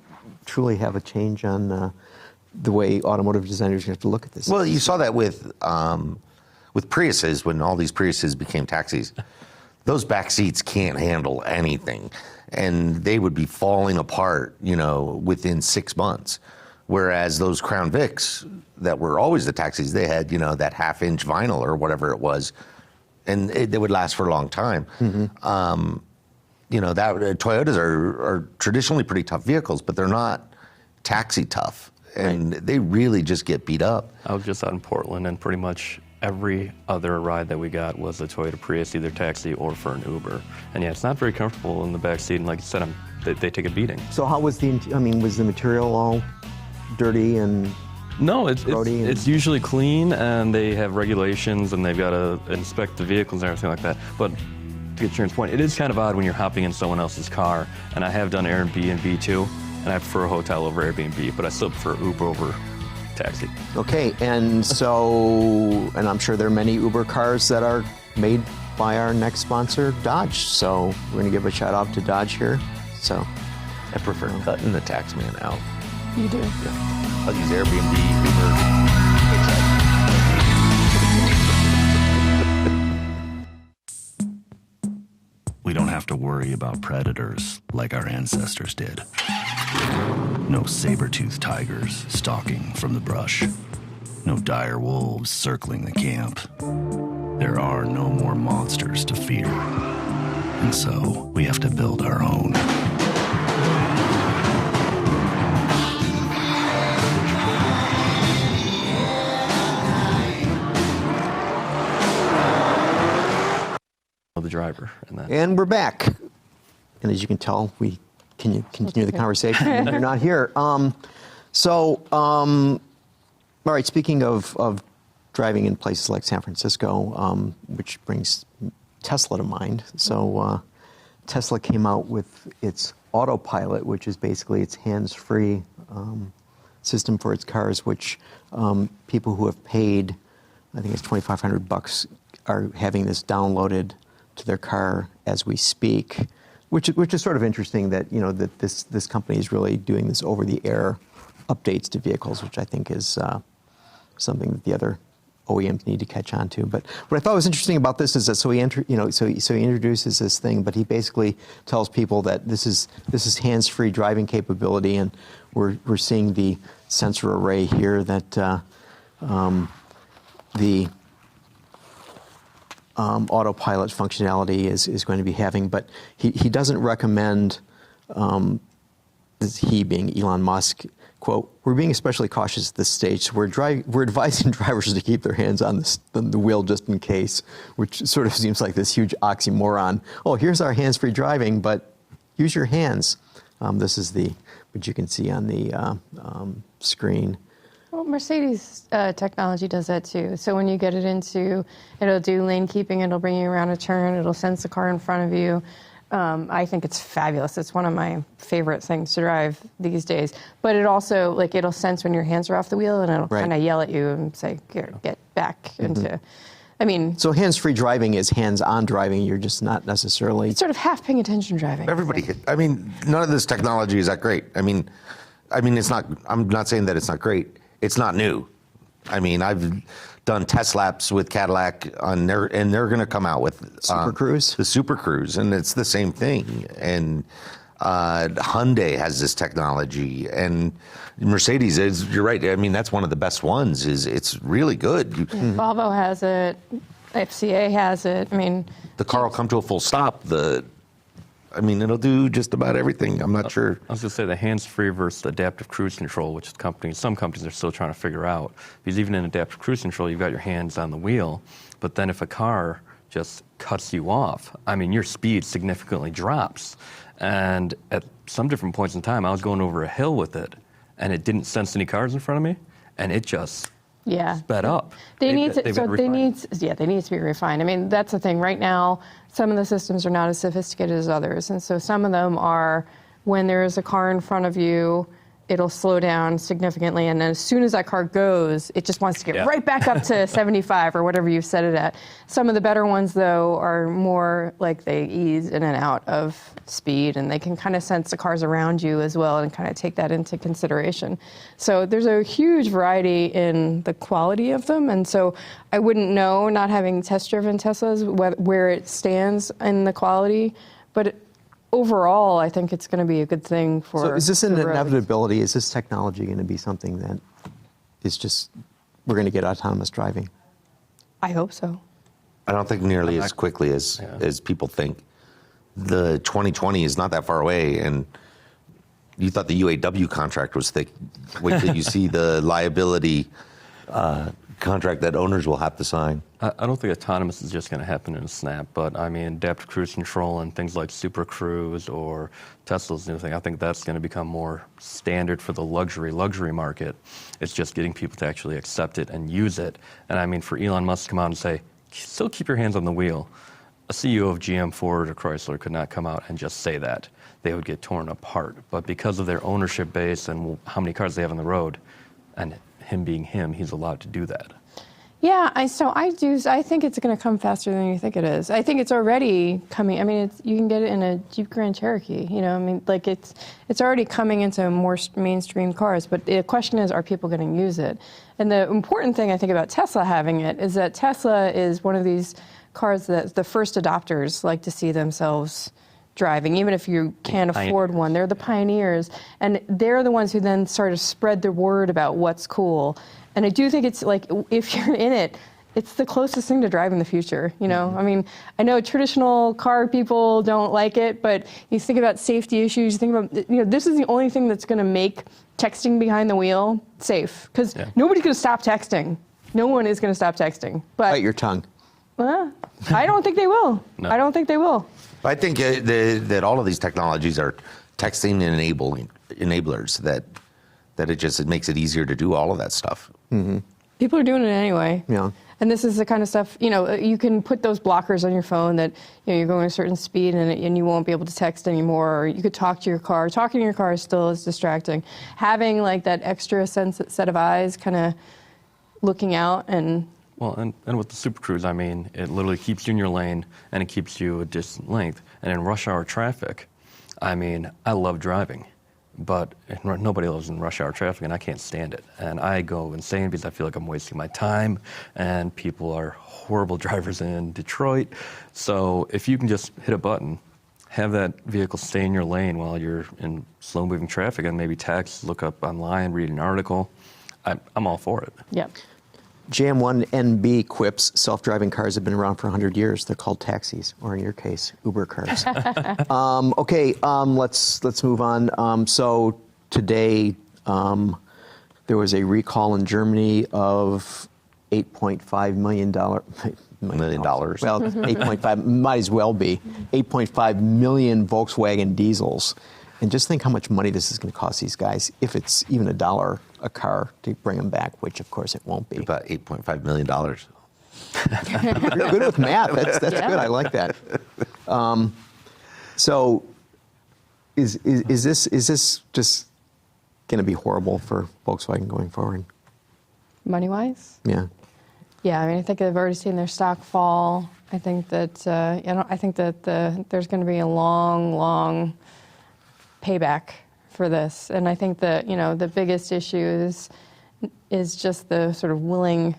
truly have a change on the way automotive designers have to look at this. Well, you saw that with Priuses when all these Priuses became taxis. Those back seats can't handle anything, and they would be falling apart, you know, within 6 months. Whereas those Crown Vics that were always the taxis, they had, you know, that half-inch vinyl or whatever it was, and they would last for a long time. You know, Toyotas are traditionally pretty tough vehicles, but they're not taxi tough, and they really just get beat up. I was just out in Portland, and pretty much every other ride that we got was a Toyota Prius, either taxi or for an Uber. And yeah, it's not very comfortable in the back seat, and like you said, they take a beating. So how was was the material all dirty and no, it's usually clean, and they have regulations, and they've got to inspect the vehicles and everything like that. But to get Sharon's point, it is kind of odd when you're hopping in someone else's car, and I have done Airbnb too, and I prefer a hotel over Airbnb, but I still prefer Uber over taxi. Okay, and so, and I'm sure there are many Uber cars that are made by our next sponsor, Dodge. So we're going to give a shout out to Dodge here. So I prefer cutting the tax man out. You do? Yeah. I'll use Airbnb, Uber. We don't have to worry about predators like our ancestors did. No saber-toothed tigers stalking from the brush. No dire wolves circling the camp. There are no more monsters to fear. And so we have to build our own. The driver. And we're back. And as you can tell, we can continue the conversation. You're not here. All right, speaking of driving in places like San Francisco, which brings Tesla to mind. So Tesla came out with its Autopilot, which is basically its hands-free system for its cars, which people who have paid, I think it's $2,500, are having this downloaded to their car as we speak, which is sort of interesting that, you know, that this company is really doing this over-the-air updates to vehicles, which I think is something that the other OEMs need to catch on to. But what I thought was interesting about this is that so he introduces this thing, but he basically tells people that this is hands-free driving capability, and we're seeing the sensor array here that the autopilot functionality is going to be having, but he doesn't recommend, he being Elon Musk, quote, "We're being especially cautious at this stage, so we're advising drivers to keep their hands on the wheel just in case," which sort of seems like this huge oxymoron. Oh, here's our hands-free driving, but use your hands. This is what you can see on the screen. Well, Mercedes technology does that too. So when you get it into, it'll do lane keeping, it'll bring you around a turn, it'll sense the car in front of you. I think it's fabulous. It's one of my favorite things to drive these days. But it also, like, it'll sense when your hands are off the wheel, and it'll kind of yell at you and say, "Here, get back into." I mean, so hands-free driving is hands-on driving. You're just not necessarily. It's sort of half paying attention driving. Everybody. I mean, none of this technology is that great. I mean, it's not. I'm not saying that it's not great. It's not new. I mean, I've done test laps with Cadillac and they're going to come out with Super Cruise. The Super Cruise, and it's the same thing. And Hyundai has this technology, and Mercedes is. You're right. I mean, that's one of the best ones. It's really good. Volvo has it. FCA has it. I mean, the car will come to a full stop. It'll do just about everything. I'm not sure. I was going to say the hands-free versus adaptive cruise control, which some companies are still trying to figure out. Because even in adaptive cruise control, you've got your hands on the wheel, but then if a car just cuts you off, your speed significantly drops. And at some different points in time, I was going over a hill with it, and it didn't sense any cars in front of me, and it just sped up. They need to be refined. I mean, that's the thing. Right now, some of the systems are not as sophisticated as others. And so some of them are, when there is a car in front of you, it'll slow down significantly. And then as soon as that car goes, it just wants to get right back up to 75 or whatever you've set it at. Some of the better ones, though, are more like they ease in and out of speed, and they can kind of sense the cars around you as well and kind of take that into consideration. So there's a huge variety in the quality of them. And so I wouldn't know, not having test-driven Teslas, where it stands in the quality. But overall, I think it's going to be a good thing for. So is this an inevitability? Is this technology going to be something that is just, we're going to get autonomous driving? I hope so. I don't think nearly as quickly as people think. The 2020 is not that far away, and you thought the UAW contract was thick. Wait till you see the liability contract that owners will have to sign. I don't think autonomous is just going to happen in a snap, but adaptive cruise control and things like Super Cruise or Tesla's new thing, I think that's going to become more standard for the luxury market. It's just getting people to actually accept it and use it. And for Elon Musk to come out and say, still keep your hands on the wheel, a CEO of GM, Ford, or Chrysler could not come out and just say that. They would get torn apart. But because of their ownership base and how many cars they have on the road, and him being him, he's allowed to do that. Yeah, I think it's going to come faster than you think it is. I think it's already coming. You can get it in a Jeep Grand Cherokee. It's already coming into more mainstream cars. But the question is, are people going to use it? And the important thing I think about Tesla having it is that Tesla is one of these cars that the first adopters like to see themselves driving, even if you can't afford one. They're the pioneers, and they're the ones who then sort of spread the word about what's cool. And I do think it's like, if you're in it, it's the closest thing to driving the future, Mm-hmm. I know traditional car people don't like it, but you think about safety issues, you think about, this is the only thing that's going to make texting behind the wheel safe, because nobody's going to stop texting. No one is going to stop texting. But bite your tongue. I don't think they will. No. I don't think they will. I think that all of these technologies are texting enablers that it makes it easier to do all of that stuff. Mm-hmm. People are doing it anyway. Yeah. And this is the kind of stuff, you can put those blockers on your phone that, you're going a certain speed and you won't be able to text anymore, or you could talk to your car. Talking to your car still is distracting. Having like that extra set of eyes kind of looking out and... Well, and with the Super Cruise, it literally keeps you in your lane and it keeps you a distant length. And in rush hour traffic, I love driving. but nobody lives in rush hour traffic, and I can't stand it. And I go insane because I feel like I'm wasting my time, and people are horrible drivers in Detroit. So if you can just hit a button, have that vehicle stay in your lane while you're in slow-moving traffic, and maybe text, look up online, read an article, I'm all for it. Yep. JM1NB quips self-driving cars have been around for 100 years. They're called taxis, or in your case, Uber cars. Let's move on. So today there was a recall in Germany of $8.5 million. $million. Well, 8.5 might as well be 8.5 million Volkswagen diesels. And just think how much money this is going to cost these guys if it's even $1 a car to bring them back, which of course it won't be. About $8.5 million. You're good with math. That's good. I like that. So, is this just going to be horrible for Volkswagen going forward? Money-wise? Yeah. Yeah, I mean, I think they've already seen their stock fall. I think that there's going to be a long payback for this, and I think that the biggest issue is just the sort of willing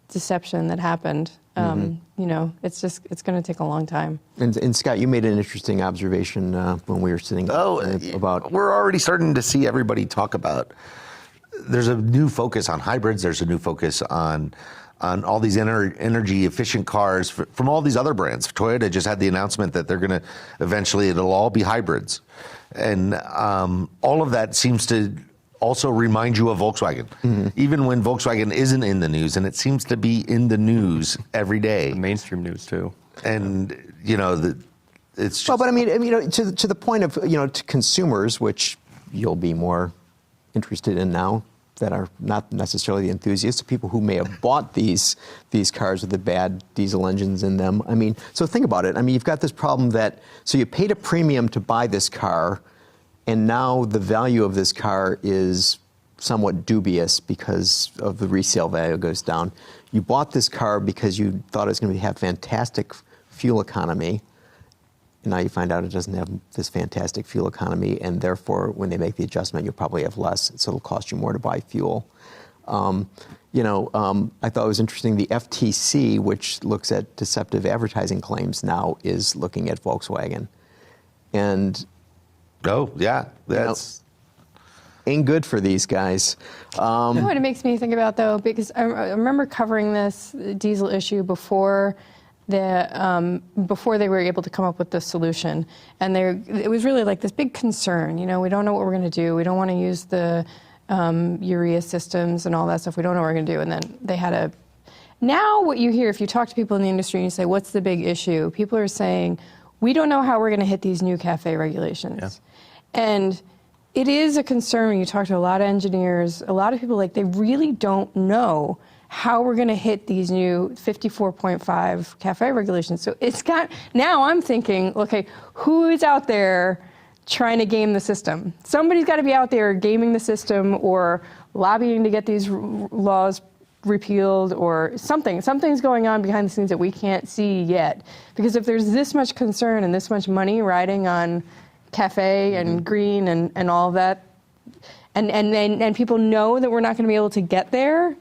deception that happened. It's going to take a long time. And Scott, you made an interesting observation when we were sitting about. We're already starting to see everybody talk about. There's a new focus on hybrids. There's a new focus on all these energy efficient cars from all these other brands. Toyota just had the announcement that they're going to eventually, it'll all be hybrids. And all of that seems to also remind you of Volkswagen. Mm-hmm. Even when Volkswagen isn't in the news, and it seems to be in the news every day. Mainstream news too. And it's just, well, but I mean, to the point of to consumers, which you'll be more interested in now, that are not necessarily the enthusiasts, people who may have bought these cars with the bad diesel engines in them. I mean, so think about it. I mean, you've got this problem so you paid a premium to buy this car, and now the value of this car is somewhat dubious because of the resale value goes down. You bought this car because you thought it was going to have fantastic fuel economy, and now you find out it doesn't have this fantastic fuel economy, and therefore, when they make the adjustment, you'll probably have less, so it'll cost you more to buy fuel. I thought it was interesting, the FTC, which looks at deceptive advertising claims now, is looking at Volkswagen. And that's ain't good for these guys. You know what it makes me think about, though, because I remember covering this diesel issue before they were able to come up with this solution. And it was really like this big concern. We don't know what we're going to do. We don't want to use the urea systems and all that stuff. We don't know what we're going to do. And then they had now what you hear, if you talk to people in the industry and you say, what's the big issue? People are saying, we don't know how we're going to hit these new CAFE regulations. Yeah. And it is a concern when you talk to a lot of engineers, a lot of people, they really don't know how we're going to hit these new 54.5 CAFE regulations. So now I'm thinking, okay, who is out there trying to game the system? Somebody's got to be out there gaming the system or lobbying to get these laws repealed or something. Something's going on behind the scenes that we can't see yet. Because if there's this much concern and this much money riding on CAFE and green and all of that, and people know that we're not going to be able to get there,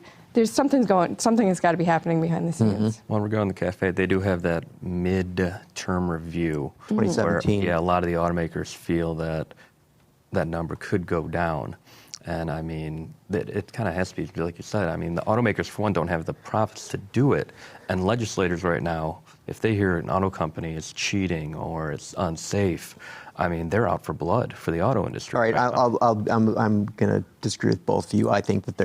something has got to be happening behind the scenes. Mm-hmm. While we're going to CAFE, they do have that mid-term review. 2017. Where, a lot of the automakers feel that number could go down. And I mean, it kind of has to be, like you said, I mean, the automakers, for one, don't have the profits to do it. And legislators right now, if they hear an auto company is cheating or it's unsafe, I mean, they're out for blood for the auto industry. All right, I'm going to disagree with both of you. I think that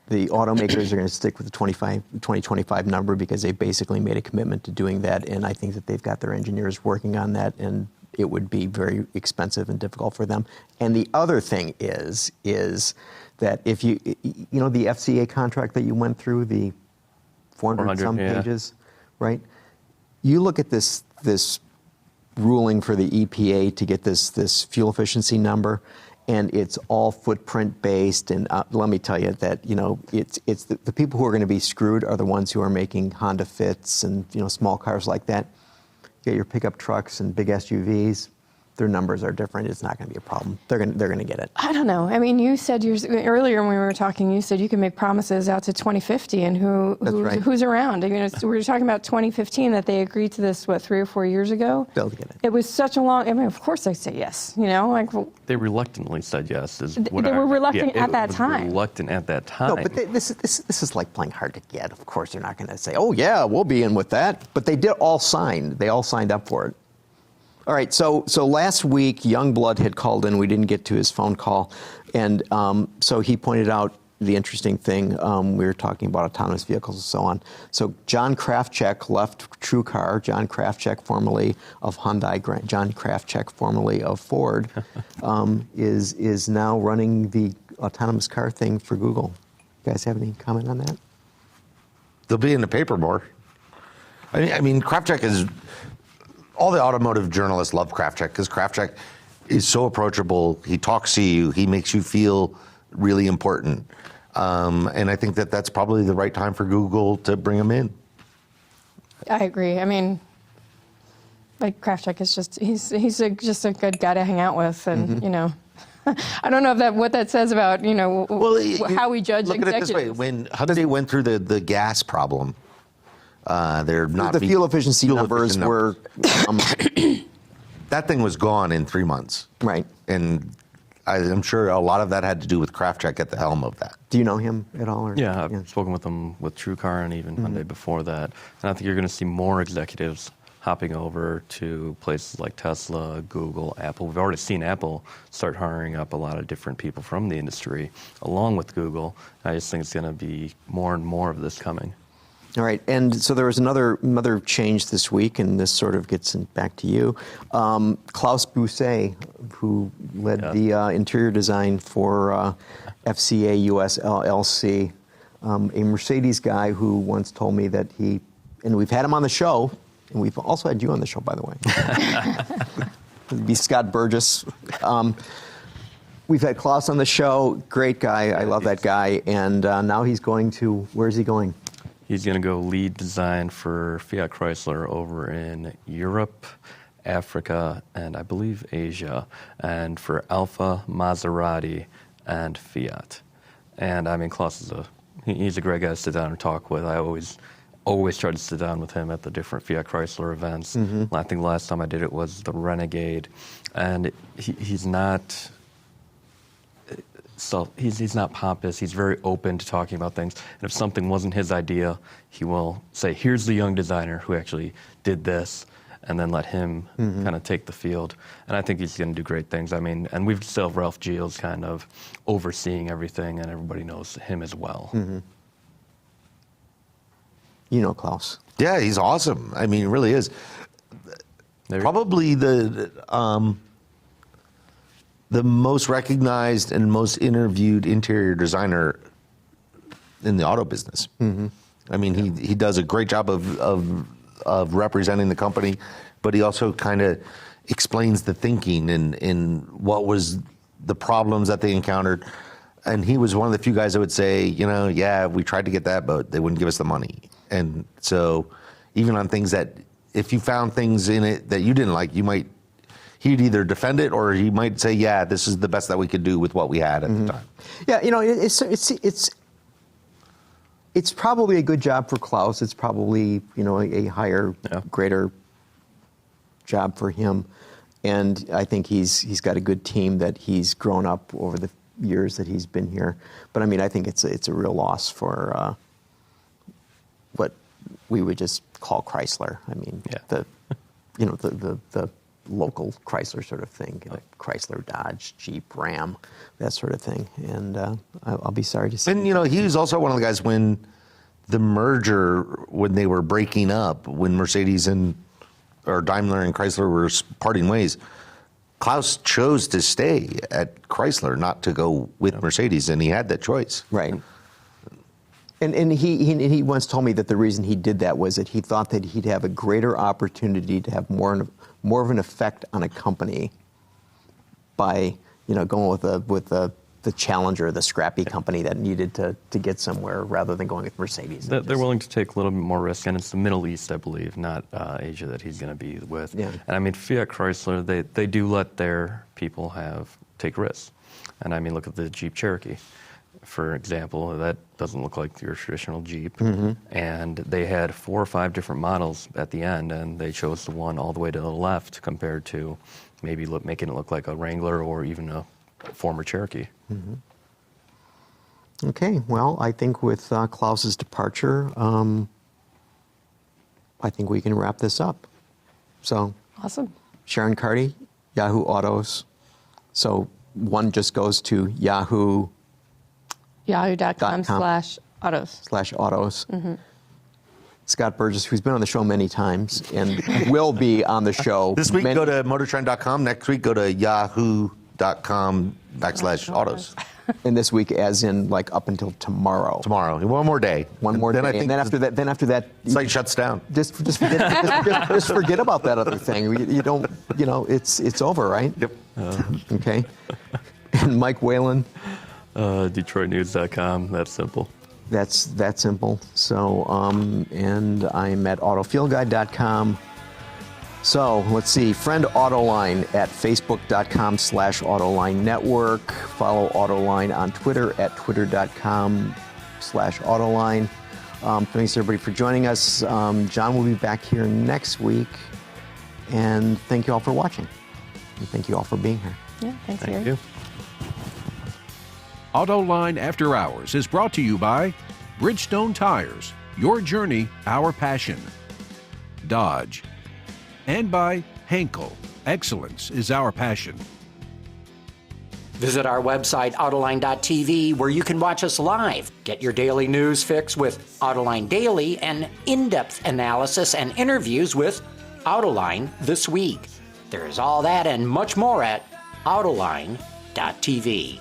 the automakers are going to stick with the 2025 number because they basically made a commitment to doing that, and I think that they've got their engineers working on that, and it would be very expensive and difficult for them. And the other thing is that if the FCA contract that you went through, the 400 some pages, right? You look at this ruling for the EPA to get this fuel efficiency number, and it's all footprint based. And let me tell you that it's the people who are going to be screwed are the ones who are making Honda Fits and small cars like that. You get your pickup trucks and big SUVs. their numbers are different, it's not going to be a problem. They're going to get it. I don't know. I mean, you said earlier when we were talking, you said you can make promises out to 2050, and who's around? I mean, we were talking about 2015 that they agreed to this 3 or 4 years ago. They'll get it. It was such a long. I mean, of course they say yes. They reluctantly said yes. They were reluctant at that time. Reluctant at that time. No, but this is like playing hard to get. Of course, they're not going to say, "Oh yeah, we'll be in with that." But they did all sign. They all signed up for it. All right, so last week, Youngblood had called in. We didn't get to his phone call. And so he pointed out the interesting thing. We were talking about autonomous vehicles and so on. So John Krafcek left TrueCar. John Krafcek, formerly of Hyundai, John Krafcek, formerly of Ford, is now running the autonomous car thing for Google. You guys have any comment on that? They'll be in the paper more. I mean, Krafcek is... All the automotive journalists love Krafcek because Krafcek is so approachable. He talks to you. He makes you feel really important. And I think that's probably the right time for Google to bring him in. I agree. I mean, like Krafcek is he's just a good guy to hang out with, and I don't know what that says about how we judge look executives. Look at it this way: when Hyundai went through the gas problem. They're not the fuel efficiency numbers were. That thing was gone in 3 months. Right. And I'm sure a lot of that had to do with Krafcek at the helm of that. Do you know him at all? I've spoken with him with TrueCar and even Hyundai before that. And I think you're going to see more executives hopping over to places like Tesla, Google, Apple. We've already seen Apple start hiring up a lot of different people from the industry along with Google. I just think it's going to be more and more of this coming. All right, and so there was another change this week, and this sort of gets back to you. Klaus Bousset, who led the interior design for FCA US LLC, a Mercedes guy who once told me that and we've had him on the show, and we've also had you on the show, by the way. It'd be Scott Burgess. We've had Klaus on the show, great guy, I love that guy, and now he's going to, where's he going? He's going to go lead design for Fiat Chrysler over in Europe, Africa, and I believe Asia, and for Alfa, Maserati, and Fiat. And I mean, Klaus he's a great guy to sit down and talk with. I always try to sit down with him at the different Fiat Chrysler events. I think the last time I did it was the Renegade, and he's not. So he's not pompous. He's very open to talking about things. And if something wasn't his idea, he will say, here's the young designer who actually did this, and then let him kind of take the field. And I think he's going to do great things. I mean, and we still have Ralph Gilles kind of overseeing everything, and everybody knows him as well. You know Klaus. Yeah, he's awesome. I mean, he really is. Probably the most recognized and most interviewed interior designer in the auto business. I mean, he does a great job of representing the company, but he also kind of explains the thinking and what was the problems that they encountered. And he was one of the few guys that would say, we tried to get that, but they wouldn't give us the money. And so even on things that, if you found things in it that you didn't like, he'd either defend it or he might say, yeah, this is the best that we could do with what we had at the time. Yeah, it's probably a good job for Klaus. It's probably, a higher, greater job for him. And I think he's got a good team that he's grown up over the years that he's been here. But I mean, I think it's a real loss for what we would just call Chrysler. I mean, the local Chrysler sort of thing, like Chrysler, Dodge, Jeep, Ram, that sort of thing. And I'll be sorry to say. And, he was also one of the guys when the merger, when they were breaking up, when Mercedes or Daimler and Chrysler were parting ways, Klaus chose to stay at Chrysler, not to go with Mercedes, and he had that choice. Right. And he once told me that the reason he did that was that he thought that he'd have a greater opportunity to have more of an effect on a company by going with a the challenger, the scrappy company that needed to get somewhere rather than going with Mercedes. They're willing to take a little bit more risk, and it's the Middle East, I believe, not Asia that he's going to be with. Yeah. And I mean, Fiat Chrysler, they do let their people take risks. And I mean, look at the Jeep Cherokee, for example. That doesn't look like your traditional Jeep. Mm-hmm. And they had 4 or 5 different models at the end, and they chose the one all the way to the left compared to maybe making it look like a Wrangler or even a former Cherokee. Mm-hmm. Okay, well, I think with Klaus's departure, I think we can wrap this up. So, Awesome. Sharon, Carty, Yahoo Autos. So one just goes to Yahoo. Yahoo.com/autos. Mm-hmm. Scott Burgess, who's been on the show many times and will be on the show. This week, go to motortrend.com. Next week, go to yahoo.com/autos. And this week, as in like up until tomorrow. Tomorrow, one more day. One more then day. I think and then after that, site shuts down. Just forget about that other thing. You don't, it's over, right? Yep. Okay. And Mike Wayland. DetroitNews.com. That's simple. That's that simple. So, and I'm at autofieldguide.com. So let's see, friend Autoline at facebook.com/Autoline Network. Follow Autoline on Twitter at twitter.com/Autoline. Thanks everybody for joining us. John will be back here next week. And thank you all for watching. And thank you all for being here. Yeah, thanks, Thank Gary. you. Autoline After Hours is brought to you by Bridgestone Tires, your journey, our passion. Dodge. And by Henkel, excellence is our passion. Visit our website, Autoline.tv, where you can watch us live. Get your daily news fix with Autoline Daily and in-depth analysis and interviews with Autoline This Week. There is all that and much more at Autoline.tv.